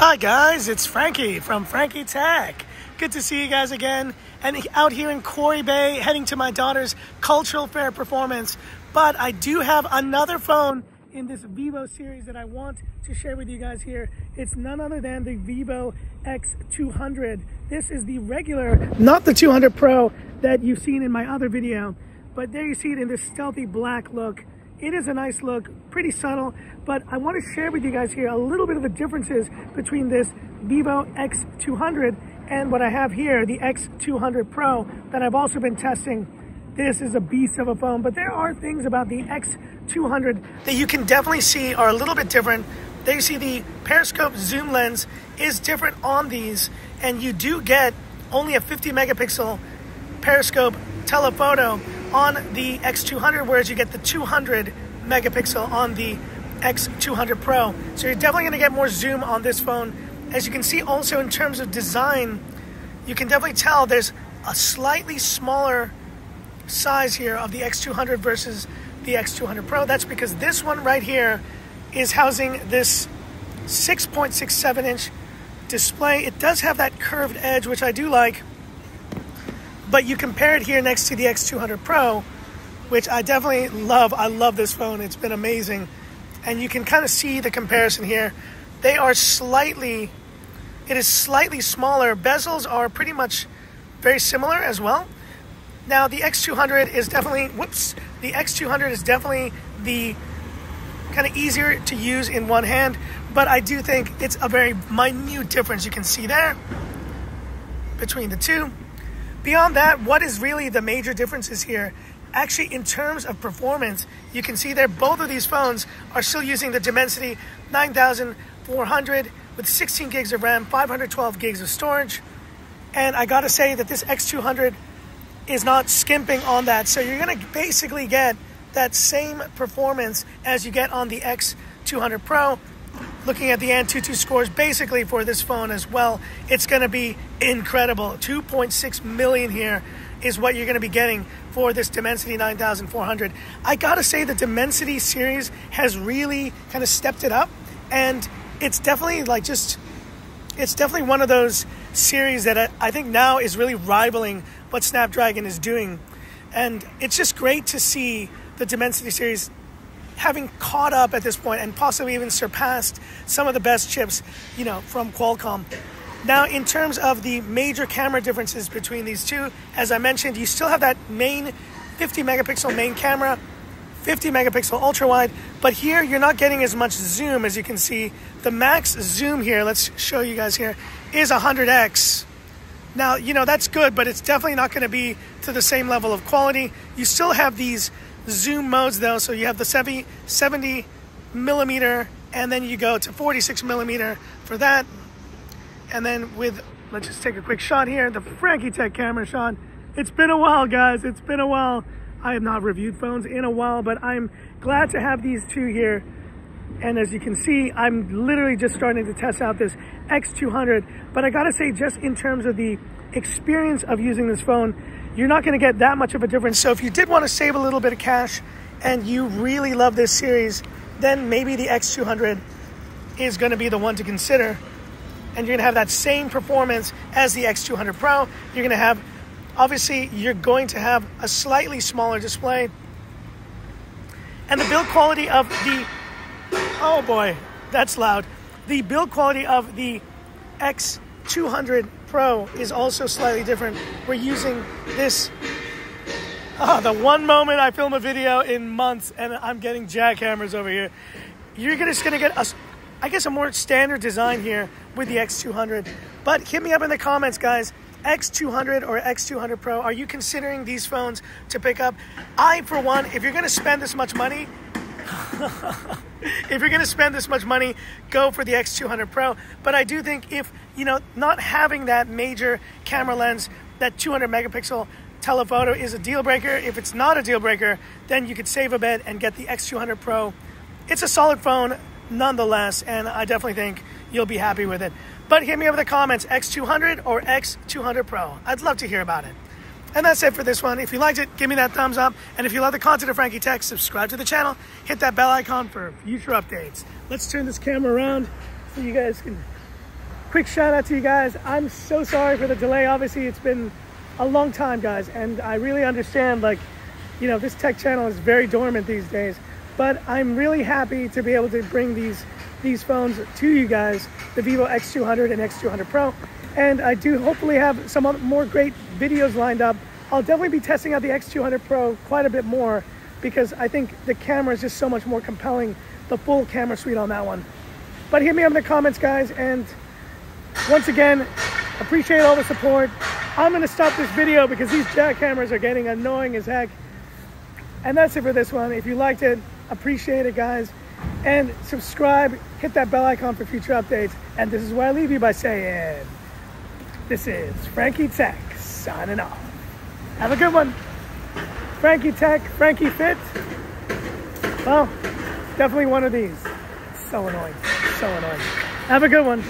Hi guys, it's Frankie from Frankie Tech. Good to see you guys again, and out here in Quarry Bay heading to my daughter's cultural fair performance. But I do have another phone in this Vivo series that I want to share with you guys here. It's none other than the Vivo X200. This is the regular, not the 200 Pro that you've seen in my other video, but there you see it in this stealthy black look. It is a nice look, pretty subtle, but I want to share with you guys here a little bit of the differences between this Vivo X200 and what I have here, the X200 Pro, that I've also been testing. This is a beast of a phone, but there are things about the X200 that you can definitely see are a little bit different. There you see the periscope zoom lens is different on these, and you do get only a 50 megapixel periscope telephoto on the X200, whereas you get the 200 megapixel on the X200 Pro. So you're definitely gonna get more zoom on this phone. As you can see also in terms of design, you can definitely tell there's a slightly smaller size here of the X200 versus the X200 Pro. That's because this one right here is housing this 6.67 inch display. It does have that curved edge, which I do like, but you compare it here next to the X200 Pro, which I definitely love. I love this phone. It's been amazing. And you can kind of see the comparison here. They are it is slightly smaller. Bezels are pretty much very similar as well. Now the X200 is definitely, the X200 is definitely the kind of easier to use in one hand, but I do think it's a very minute difference you can see there between the two. Beyond that, what is really the major differences here? Actually, in terms of performance, you can see there both of these phones are still using the Dimensity 9400 with 16 gigs of RAM, 512 gigs of storage. And I gotta say that this X200 is not skimping on that. So you're gonna basically get that same performance as you get on the X200 Pro. Looking at the AnTuTu scores basically for this phone as well, it's gonna be incredible. 2.6 million here is what you're gonna be getting for this Dimensity 9400. I gotta say the Dimensity series has really kind of stepped it up, and it's definitely it's definitely one of those series that I think now is really rivaling what Snapdragon is doing. And it's just great to see the Dimensity series having caught up at this point and possibly even surpassed some of the best chips, from Qualcomm. Now, in terms of the major camera differences between these two, as I mentioned, you still have that main 50 megapixel main camera, 50 megapixel ultra wide, but here you're not getting as much zoom. As you can see, the max zoom here, let's show you guys here, is 100x. Now, that's good, but it's definitely not going to be to the same level of quality. You still have these zoom modes though, so you have the 70 millimeter, and then you go to 46 millimeter for that. And then let's just take a quick shot here, the Frankie Tech camera shot. It's been a while, guys, it's been a while. I have not reviewed phones in a while, but I'm glad to have these two here. And as you can see, I'm literally just starting to test out this X200. But I gotta say, just in terms of the experience of using this phone, you're not gonna get that much of a difference. So if you did wanna save a little bit of cash and you really love this series, then maybe the X200 is gonna be the one to consider. And you're gonna have that same performance as the X200 Pro. You're going to have a slightly smaller display. And the build quality of the, oh boy, that's loud. The build quality of the X200 Pro is also slightly different. We're using this, the one moment I film a video in months and I'm getting jackhammers over here. You're just gonna get a more standard design here with the X200. But hit me up in the comments, guys. X200 or X200 Pro, are you considering these phones to pick up? I, for one, if you're going to spend this much money, go for the X200 Pro. But I do think if, not having that major camera lens, that 200 megapixel telephoto is a deal breaker. If it's not a deal breaker, then you could save a bit and get the X200 Pro. It's a solid phone nonetheless, and I definitely think you'll be happy with it. But hit me up in the comments, X200 or X200 Pro. I'd love to hear about it. And that's it for this one. If you liked it, give me that thumbs up. And if you love the content of Frankie Tech, subscribe to the channel. Hit that bell icon for future updates. Let's turn this camera around so you guys can quick shout out to you guys. I'm so sorry for the delay. Obviously, it's been a long time, guys, and I really understand, like, you know, this tech channel is very dormant these days, but I'm really happy to be able to bring these phones to you guys, the Vivo X200 and X200 Pro, and I do hopefully have some more great videos lined up. I'll definitely be testing out the X200 Pro quite a bit more because I think the camera is just so much more compelling, the full camera suite on that one. But hit me up in the comments, guys, and once again, appreciate all the support. I'm gonna stop this video because these jack cameras are getting annoying as heck. And that's it for this one. If you liked it, appreciate it, guys. And subscribe, hit that bell icon for future updates. And this is where I leave you by saying, this is Frankie Tech signing off. Have a good one. Frankie Tech, Frankie Fit. Well, definitely one of these. So annoying, so annoying. Have a good one.